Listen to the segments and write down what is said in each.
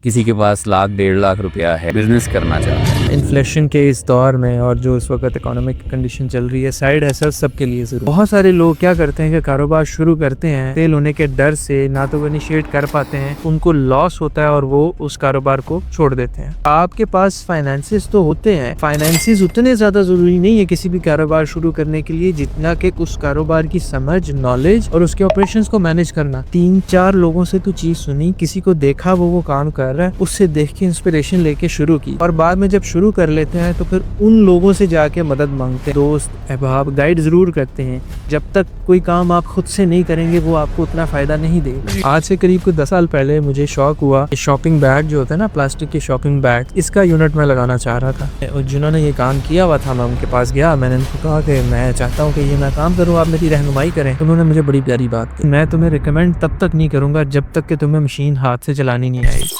किसी के पास लाख 1.5 लाख रुपया है, बिजनेस करना चाहता है। इन्फ्लेशन के इस दौर में और जो इस वक्त इकोनॉमिक कंडीशन चल रही है, साइड हसल सबके लिए जरूरी। बहुत सारे लोग क्या करते हैं कि कारोबार शुरू करते हैं, फेल होने के डर से ना तो वो इनिशिएट कर पाते हैं, उनको लॉस होता है और वो उस कारोबार को छोड़ देते हैं। आपके पास फाइनेंसिस तो होते हैं, फाइनेंसिस उतने ज्यादा जरूरी नहीं है किसी भी कारोबार शुरू करने के लिए जितना कि उस कारोबार की समझ, नॉलेज और उसके ऑपरेशंस को मैनेज करना। 3-4 लोगों से तू चीज सुनी, किसी को देखा वो काम कर रहा है, उससे देख के इंस्पिरेशन लेके शुरू की और बाद में जब शुरू कर लेते हैं तो फिर उन लोगों से जाके मदद मांगते हैं। दोस्त, अहबाब गाइड जरूर करते हैं। जब तक कोई काम आप खुद से नहीं करेंगे वो आपको उतना फायदा नहीं देगा। आज से करीब कुछ 10 साल पहले मुझे शौक हुआ, शॉपिंग बैग जो होता है ना, प्लास्टिक के शॉपिंग बैग, इसका यूनिट मैं लगाना चाह रहा था। और जिन्होंने ये काम किया हुआ था, मैं उनके पास गया, मैंने उनको कहा कि मैं चाहता हूँ कि ये मैं काम करूँ, आप मेरी रहनुमाई करें। उन्होंने मुझे बड़ी प्यारी बात की, मैं तुम्हें रिकमेंड तब तक नहीं करूंगा जब तक कि तुम्हें मशीन हाथ से चलानी नहीं आएगी।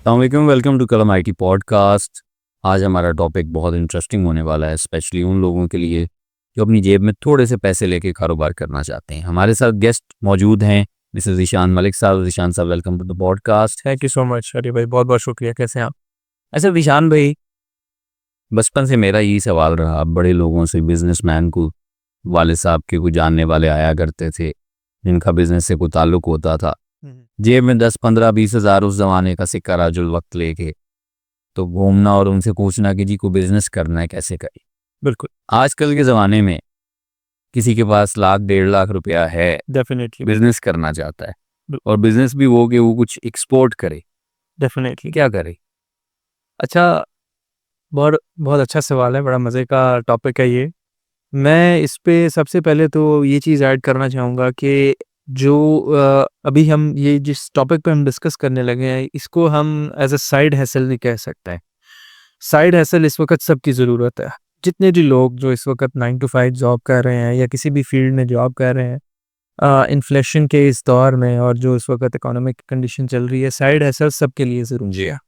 वेलकम टू कलम IT पॉडकास्ट। आज हमारा टॉपिक बहुत इंटरेस्टिंग होने वाला है, स्पेशली उन लोगों के लिए जो अपनी जेब में थोड़े से पैसे लेके कारोबार करना चाहते हैं। हमारे साथ गेस्ट मौजूद हैं, मिसेस ईशान मलिक साहब। ईशान साहब, welcome to the podcast. Thank you so much अरे भाई, बहुत बहुत शुक्रिया। कैसे हैं आप? अच्छा ईशान भाई, बचपन से मेरा यही सवाल रहा, बड़े लोगों से, बिजनेसमैन को, वाले साहब के कोई जानने वाले आया करते थे जिनका बिजनेस से कोई ताल्लुक होता था, जेब में 10-15-20 हज़ार उस जमाने का सिक्का राजुल वक्त लेके तो घूमना और उनसे पूछना कि जी को बिजनेस करना है, कैसे करें। बिल्कुल, आजकल के ज़माने में किसी के पास लाख 1.5 लाख रुपया है, डेफिनेटली बिजनेस करना चाहता है, और बिजनेस भी वो कि वो कुछ एक्सपोर्ट करे, डेफिनेटली। क्या करे। अच्छा, बहुत बहुत अच्छा सवाल है, बड़ा मज़े का टॉपिक है ये। मैं इस पे सबसे पहले तो ये चीज़ ऐड करना चाहूँगा कि जो अभी हम ये जिस टॉपिक पे हम डिस्कस करने लगे हैं, इसको हम एज अ साइड हसल नहीं कह सकते हैं। साइड हसल इस वक्त सबकी ज़रूरत है। जितने भी लोग जो इस वक्त 9 to 5 जॉब कर रहे हैं या किसी भी फील्ड में जॉब कर रहे हैं, इन्फ्लेशन के इस दौर में और जो इस वक्त इकोनॉमिक कंडीशन चल रही है, साइड हसल सबके लिए ज़रूरी है।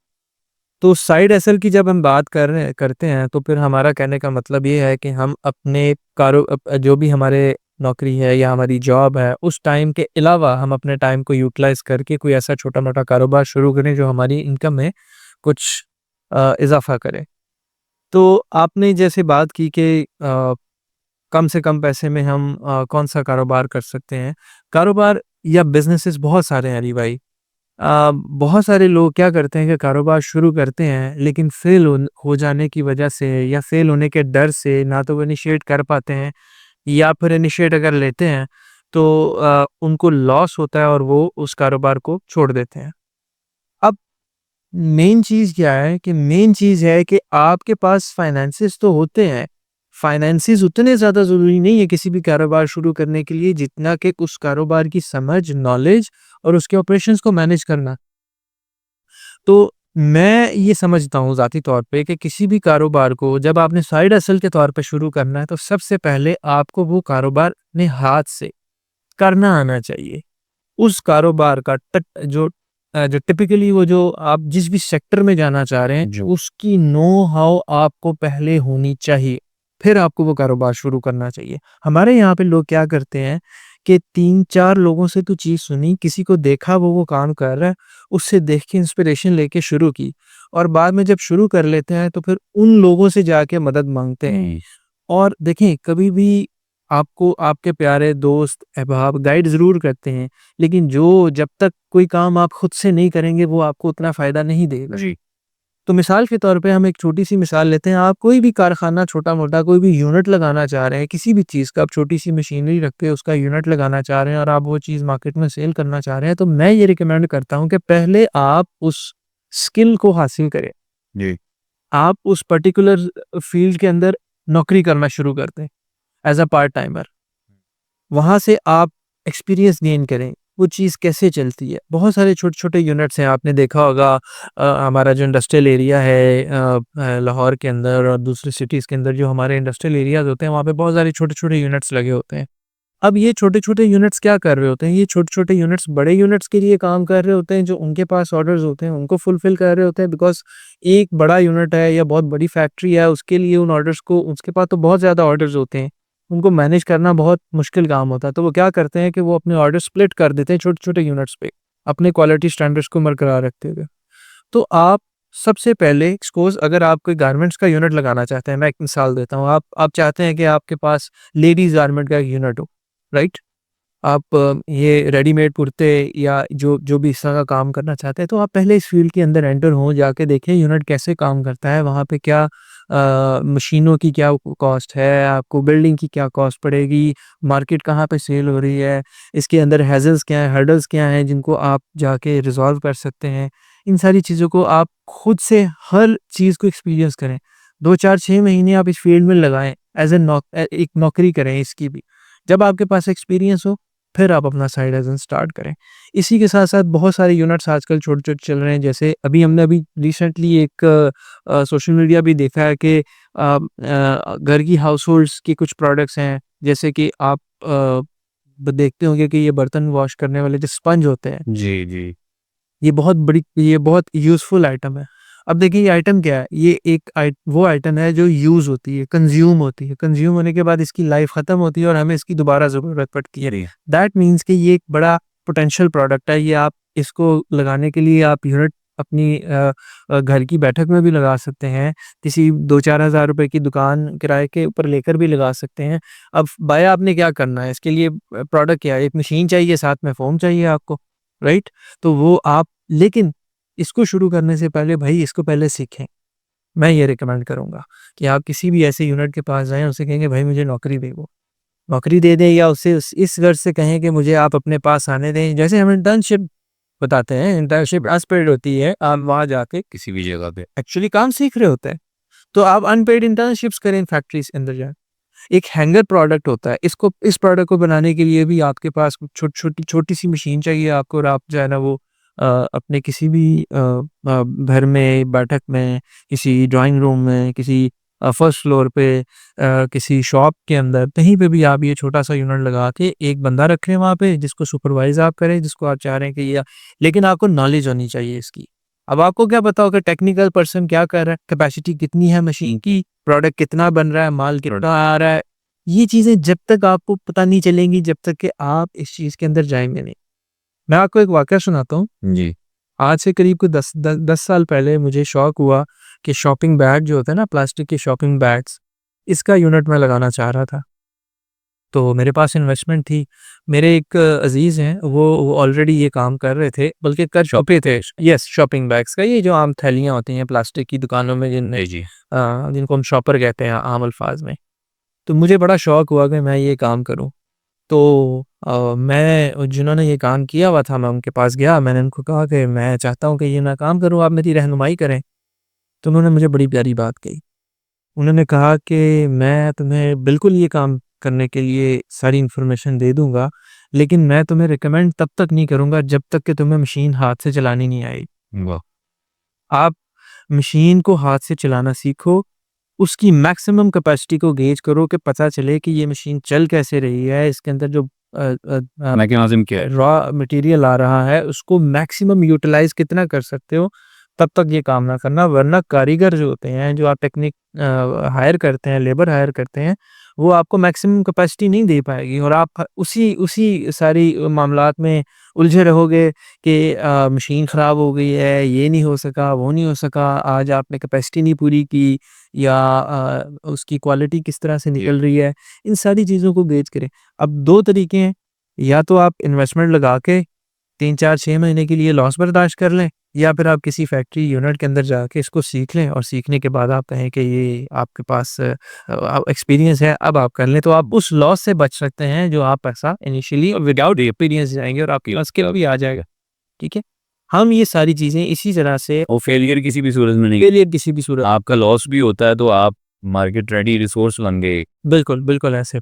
तो साइड हसल की जब हम बात करते हैं तो फिर हमारा कहने का मतलब ये है कि हम अपने जो भी हमारे नौकरी है या हमारी जॉब है, उस टाइम के अलावा हम अपने टाइम को यूटिलाइज करके कोई ऐसा छोटा मोटा कारोबार शुरू करें जो हमारी इनकम में कुछ इजाफा करे। तो आपने जैसे बात की कि कम से कम पैसे में हम कौन सा कारोबार कर सकते हैं। कारोबार या बिजनेसेस बहुत सारे हैं अली भाई। बहुत सारे लोग क्या करते हैं कि कारोबार शुरू करते हैं, लेकिन फेल हो जाने की वजह से या फेल होने के डर से ना तो वो इनिशिएट कर पाते हैं, या फिर इनिशिएट अगर लेते हैं तो उनको लॉस होता है और वो उस कारोबार को छोड़ देते हैं। अब मेन चीज़ क्या है कि मेन चीज़ है कि आपके पास फाइनेंसिस तो होते हैं, फाइनेंसिस उतने ज़्यादा ज़रूरी नहीं है किसी भी कारोबार शुरू करने के लिए जितना कि उस कारोबार की समझ, नॉलेज और उसके ऑपरेशंस को मैनेज करना। तो मैं ये समझता हूँ ज़ाती तौर पे कि किसी भी कारोबार को जब आपने साइड हसल के तौर पे शुरू करना है तो सबसे पहले आपको वो कारोबार अपने हाथ से करना आना चाहिए। उस कारोबार का जो टिपिकली वो जो आप जिस भी सेक्टर में जाना चाह रहे हैं, जो उसकी नो हाउ आपको पहले होनी चाहिए, फिर आपको वो कारोबार शुरू करना चाहिए। हमारे यहाँ पे लोग क्या करते हैं कि 3-4 लोगों से तो चीज़ सुनी, किसी को देखा वो काम कर रहा है, उससे देख के इंस्पिरेशन लेके शुरू की और बाद में जब शुरू कर लेते हैं तो फिर उन लोगों से जाके मदद माँगते हैं। और देखें, कभी भी आपको आपके प्यारे दोस्त, अहबाब गाइड ज़रूर करते हैं, लेकिन जब तक कोई काम आप खुद से नहीं करेंगे वो आपको उतना फ़ायदा नहीं देगा। जी तो मिसाल के तौर पे हम एक छोटी-सी मिसाल लेते हैं, आप कोई भी कारखाना छोटा-मोटा कोई भी यूनिट लगाना चाह रहे हैं, किसी भी चीज़ का आप छोटी-सी मशीनरी रख के उसका यूनिट लगाना चाह रहे हैं और आप वो चीज़ मार्केट में सेल करना चाह रहे हैं, तो मैं ये रिकमेंड करता हूँ कि पहले आप उस स्किल को हासिल करें। जी आप उस पर्टिकुलर फील्ड के अंदर नौकरी करना शुरू कर दें एज़ अ पार्ट टाइमर। वहाँ से आप एक्सपीरियंस गेन करें, वो चीज़ कैसे चलती है। बहुत सारे छोटे-छोटे यूनिट्स हैं, आपने देखा होगा हमारा जो इंडस्ट्रियल एरिया है लाहौर के अंदर और दूसरी सिटीज़ के अंदर जो हमारे इंडस्ट्रियल एरियाज़ होते हैं, वहाँ पे बहुत सारे छोटे-छोटे यूनिट्स लगे होते हैं। अब ये छोटे-छोटे यूनिट्स क्या कर रहे होते हैं, ये छोटे-छोटे यूनिट्स बड़े यूनिट्स के लिए काम कर रहे होते हैं, जो उनके पास ऑर्डर्स होते हैं, उनको फुलफ़िल कर रहे होते हैं, बिकॉज़ एक बड़ा यूनिट है या बहुत बड़ी फैक्ट्री है, उसके लिए उन ऑर्डर्स को उसके पास तो बहुत ज़्यादा ऑर्डर्स होते हैं। उनको मैनेज करना बहुत मुश्किल काम होता है, तो वो क्या करते हैं कि वो अपने ऑर्डर स्प्लिट कर देते हैं छोटे-छोटे यूनिट्स पे। अपने क्वालिटी स्टैंडर्ड्स को बरकरार रखते हुए। तो आप सबसे पहले सपोज़ अगर आप कोई गारमेंट्स का यूनिट लगाना चाहते हैं, मैं एक मिसाल देता हूँ, आप चाहते हैं कि आपके पास लेडीज़ गारमेंट का एक यूनिट हो, राइट? आप ये रेडीमेड कुर्ते या जो जो भी इस तरह का काम करना चाहते हैं, तो आप पहले इस फ़ील्ड के अंदर एंटर हों, जाके देखें यूनिट कैसे काम करता है, वहाँ पे क्या मशीनों की क्या कॉस्ट है, आपको बिल्डिंग की क्या कॉस्ट पड़ेगी, मार्केट कहाँ पे सेल हो रही है, इसके अंदर हैज़ल्स क्या हैं, हर्डल्स क्या हैं, जिनको आप जाके रिज़ॉल्व कर सकते हैं। इन सारी चीज़ों को आप खुद से हर चीज़ को एक्सपीरियंस करें। 2, 4, 6 महीने आप इस फ़ील्ड में लगाएँ, एक नौकरी करें इसकी भी। जब आपके पास एक्सपीरियंस हो, फिर आप अपना साइड हसल स्टार्ट करें। इसी के साथ-साथ बहुत सारे यूनिट्स आजकल छोटे-छोटे चल रहे हैं, जैसे हमने रिसेंटली एक सोशल मीडिया भी देखा है कि घर की हाउसहोल्ड्स के कुछ प्रोडक्ट्स हैं, जैसे कि आप ब देखते होंगे कि ये बर्तन वॉश करने वाले जो स्पंज होते हैं, जी, जी। ये बहुत यूज़फुल आइटम है। अब देखिए ये आइटम क्या है? ये एक वो आइटम है जो यूज़ होती है, कंज़्यूम होती है। कंज़्यूम होने के बाद इसकी लाइफ़ ख़त्म होती है और हमें इसकी दोबारा ज़रूरत पड़ती है। जी। दैट मीन्स कि ये एक बड़ा पोटेंशियल प्रोडक्ट है। ये आप इसको लगाने के लिए आप यूनिट अपनी घर की बैठक में भी लगा सकते हैं। किसी 2-4 हज़ार रुपए की दुकान किराए के ऊपर लेकर भी लगा सकते हैं। अब बाया आपने क्या करना है? इसके लिए प्रोडक्ट क्या है? एक मशीन चाहिए, साथ में फ़ोम चाहिए आपको, राइट? तो वो आप लेकिन इसको शुरू करने से पहले भाई इसको पहले सीखें। मैं ये रिकमेंड करूँगा कि आप किसी भी ऐसे यूनिट के पास जाएँ, उससे कहेंगे भाई मुझे नौकरी दे वो। नौकरी दे दें या उससे इस गर्ज से कहें कि मुझे आप अपने पास आने दें। जैसे हम इंटर्नशिप बताते हैं, इंटर्नशिप अनपेड होती है। आप वहाँ जाके किसी भी जगह पे। एक्चुअली काम सीख रहे होते हैं। तो आप अनपेड इंटर्नशिप्स करें फैक्ट्रीज़ के अंदर जाके। एक हैंगर प्रोडक्ट होता है, इस प्रोडक्ट को बनाने के लिए भी आपके पास छोटी-सी मशीन चाहिए आपको और आप जो है ना वो अपने किसी भी घर में, बैठक में, किसी ड्राइंग रूम में, किसी फर्स्ट फ्लोर पे किसी शॉप के अंदर, कहीं पे भी आप ये छोटा-सा यूनिट लगा के एक बंदा रखें वहाँ पे जिसको सुपरवाइज़ आप करें, जिसको आप चाह रहे हैं कि ये लेकिन आपको नॉलेज होनी चाहिए इसकी। अब आपको क्या पता होगा टेक्निकल पर्सन क्या कर रहा है, कैपेसिटी कितनी है मशीन की, प्रोडक्ट कितना बन रहा है, माल कितना आ रहा है। ये चीज़ें जब तक आपको पता नहीं चलेंगी, जब तक कि आप इस चीज़ के अंदर जाएँगे नहीं। मैं आपको एक वाकया सुनाता हूँ। जी। आज से करीब कोई 10 साल पहले मुझे शौक हुआ कि शॉपिंग बैग जो होता है ना, प्लास्टिक के शॉपिंग बैग्स, इसका यूनिट मैं लगाना चाह रहा था। तो मेरे पास इन्वेस्टमेंट थी। मेरे एक अज़ीज़ हैं, वो ऑलरेडी ये काम कर रहे थे, बल्कि कर चुके थे। यस, शॉपिंग बैग्स का, ये जो आम थैलियाँ होती हैं प्लास्टिक की दुकानों में जी, जी। जिनको हम शॉपर कहते हैं आम अल्फाज में। तो मुझे बड़ा शौक हुआ कि मैं ये काम करूँ। तो मैं जिन्होंने ये काम किया हुआ था, मैं उनके पास गया, मैंने उनको कहा कि मैं चाहता हूँ कि ये मैं काम करूँ, आप मेरी रहनुमाई करें। तो उन्होंने मुझे बड़ी प्यारी बात कही। उन्होंने कहा कि मैं तुम्हें बिल्कुल ये काम करने के लिए सारी इन्फॉर्मेशन दे दूँगा, लेकिन मैं तुम्हें रिकमेंड तब तक नहीं करूँगा जब तक कि तुम्हें मशीन हाथ से चलानी नहीं आएगी। वाह! आप मशीन को हाथ से चलाना सीखो, उसकी मैक्सिमम कैपेसिटी को गेज करो कि पता चले कि ये मशीन चल कैसे रही है, इसके अंदर जो मैकेनिज़्म क्या है? रॉ मटेरियल आ रहा है, उसको मैक्सिमम यूटिलाइज़ कितना कर सकते हो, तब तक ये काम ना करना, वरना कारीगर जो होते हैं, जो आप टेक्निक हायर करते हैं, लेबर हायर करते हैं, वो आपको मैक्सिमम कैपेसिटी नहीं दे पाएगी और आप उसी उसी सारी मामलात में उलझे रहोगे कि मशीन ख़राब हो गई है, ये नहीं हो सका, वो नहीं हो सका, आज आपने कैपेसिटी नहीं पूरी की या उसकी क्वालिटी किस तरह से जी। निकल रही है, इन सारी चीज़ों को गेज करें। अब 2 तरीके हैं, या तो आप इन्वेस्टमेंट लगा के 3, 4, 6 महीने के लिए लॉस बर्दाश्त कर लें या फिर आप किसी फैक्ट्री यूनिट के अंदर जाके इसको सीख लें और सीखने के बाद आप कहें कि ये आपके पास एक्सपीरियंस है, अब आप कर लें, तो आप उस लॉस से बच सकते हैं जो आप पैसा इनिशियली और विदाउट एक्सपीरियंस जाएँगे और आपके पास स्किल भी आ जाएगा, ठीक है? हम ये सारी चीज़ें इसी तरह से और फेलियर किसी भी सूरत में नहीं, फेलियर किसी भी सूरत आपका लॉस भी होता है तो आप मार्केट रेडी रिसोर्स बन गए। बिल्कुल, बिल्कुल ऐसे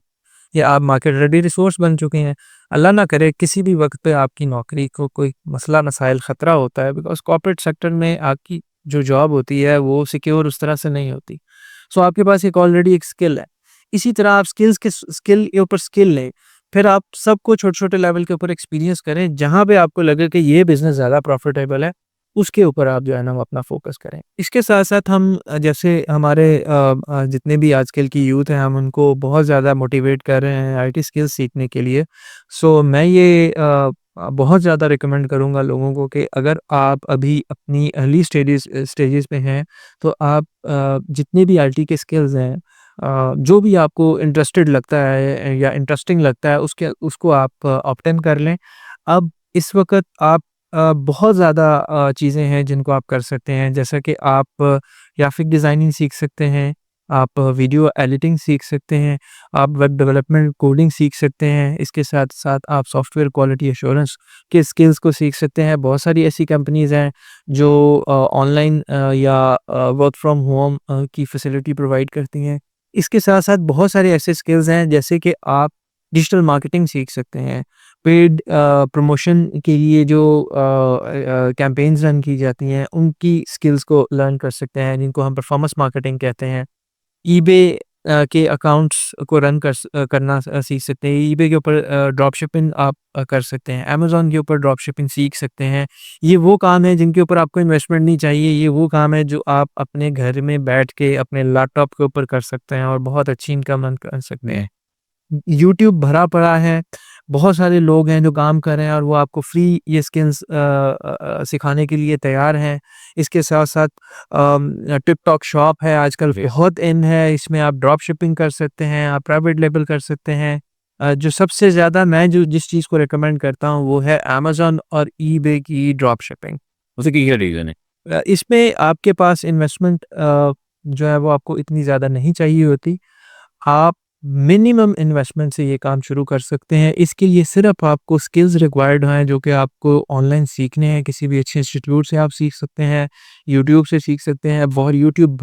या आप मार्केट रेडी रिसोर्स बन चुके हैं। अल्लाह ना करे किसी भी वक़्त पे आपकी नौकरी को कोई मसला मसाइल ख़तरा होता है बिकॉज़ कॉर्पोरेट सेक्टर में आपकी जो जॉब होती है वो सिक्योर उस तरह से नहीं होती। सो आपके पास एक ऑलरेडी एक स्किल है। इसी तरह आप स्किल के ऊपर स्किल लें। फिर आप सबको छोटे-छोटे लेवल के ऊपर एक्सपीरियंस करें। जहाँ पे आपको लगे कि ये बिज़नेस ज़्यादा प्रॉफ़िटेबल है, उसके ऊपर आप जो है ना वो अपना फ़ोकस करें। इसके साथ-साथ हम जैसे हमारे जितने भी आजकल की यूथ हैं हम उनको बहुत ज़्यादा मोटिवेट कर रहे हैं आईटी स्किल्स सीखने के लिए। सो मैं ये बहुत ज़्यादा रिकमेंड करूँगा लोगों को कि अगर आप अभी अपनी अर्ली स्टेजेस पे हैं, तो आप जितने भी आईटी के स्किल्स हैं, जो भी आपको इंटरेस्टेड लगता है या इंटरेस्टिंग लगता है, उसको आप ऑप्ट इन कर लें। अब इस वक़्त आप बहुत ज़्यादा चीज़ें हैं जिनको आप कर सकते हैं, जैसा कि आप ग्राफ़िक डिज़ाइनिंग सीख सकते हैं, आप वीडियो एडिटिंग सीख सकते हैं, आप वेब डेवलपमेंट कोडिंग सीख सकते हैं, इसके साथ-साथ आप सॉफ्टवेयर क्वालिटी एश्योरेंस के स्किल्स को सीख सकते हैं। बहुत सारी ऐसी कंपनीज़ हैं जो ऑनलाइन या वर्क फ्रॉम होम की फैसिलिटी प्रोवाइड करती हैं। इसके साथ-साथ बहुत सारे ऐसे स्किल्स हैं जैसे कि आप डिजिटल मार्केटिंग सीख सकते हैं। पेड प्रमोशन के लिए जो कैम्पेन्स रन की जाती हैं, उनकी स्किल्स को लर्न कर सकते हैं, जिनको हम परफॉर्मेंस मार्केटिंग कहते हैं। ईबे के अकाउंट्स को करना सीख सकते हैं। ईबे के ऊपर ड्रॉप शिपिंग आप कर सकते हैं। अमेज़न के ऊपर ड्रॉप शिपिंग सीख सकते हैं। ये वो काम है जिनके ऊपर आपको इन्वेस्टमेंट नहीं चाहिए। ये वो काम है जो आप अपने घर में बैठ के अपने लैपटॉप के ऊपर कर सकते हैं और बहुत अच्छी इनकम अर्न कर सकते हैं। यूट्यूब भरा पड़ा है, बहुत सारे लोग हैं जो काम कर रहे हैं और वो आपको फ्री ये स्किल्स सिखाने के लिए तैयार हैं। इसके साथ-साथ टिकटॉक शॉप है आजकल बहुत इन है, इसमें आप ड्रॉप शिपिंग कर सकते हैं, आप प्राइवेट लेबल कर सकते हैं। जो सबसे ज़्यादा मैं जो जिस चीज़ को रिकमेंड करता हूँ वो है अमेज़न और ईबे की ड्रॉप शिपिंग। उसकी क्या रीज़न है? इसमें आपके पास इन्वेस्टमेंट जो है वो आपको इतनी ज़्यादा नहीं चाहिए होती। आप मिनिमम इन्वेस्टमेंट से ये काम शुरू कर सकते हैं। इसके लिए सिर्फ़ आपको स्किल्स रिक्वायर्ड हैं जो कि आपको ऑनलाइन सीखने हैं, किसी भी अच्छे इंस्टीट्यूट से आप सीख सकते हैं, यूट्यूब से सीख सकते हैं। बहुत यूट्यूब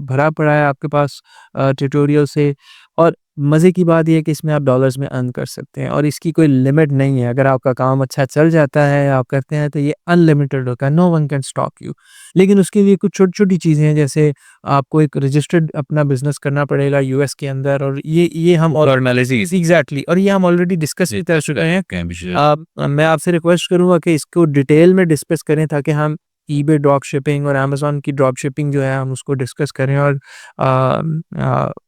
भरा पड़ा है आपके पास ट्यूटोरियल से। और मज़े की बात ये है कि इसमें आप डॉलर्स में अर्न कर सकते हैं और इसकी कोई लिमिट नहीं है। अगर आपका काम अच्छा चल जाता है, आप करते हैं तो ये अनलिमिटेड होता है, no one can stop you. लेकिन उसके लिए कुछ छोटी-छोटी चीज़ें हैं, जैसे आपको एक रजिस्टर्ड अपना बिज़नेस करना पड़ेगा यूएस के अंदर, और ये हम और फॉर्मेलिटीज़ एग्ज़ैक्टली, और ये हम ऑलरेडी डिस्कस भी कर चुके हैं। क्या विषय? मैं आपसे रिक्वेस्ट करूँगा कि इसको डिटेल में डिस्कस करें ताकि हम ईबे ड्रॉप शिपिंग और अमेज़न की ड्रॉप शिपिंग जो है हम उसको डिस्कस करें, और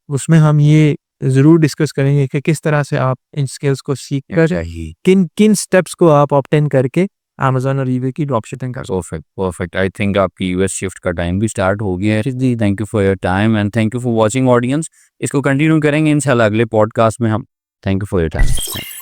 उसमें हम ये ज़रूर डिस्कस करेंगे कि किस तरह से आप इन स्किल्स को सीख कर चाहिए। किन स्टेप्स को आप ऑप्ट इन करके अमेज़न और ईबे की ड्रॉप शिपिंग कर सकते परफेक्ट, परफेक्ट। आई थिंक आपकी यूएस शिफ्ट का टाइम भी स्टार्ट हो गया है। जी, thank you for your time and thank you for watching audience. इसको कंटिन्यू करेंगे इंशाल्लाह अगले पॉडकास्ट में हम। Thank you for your time.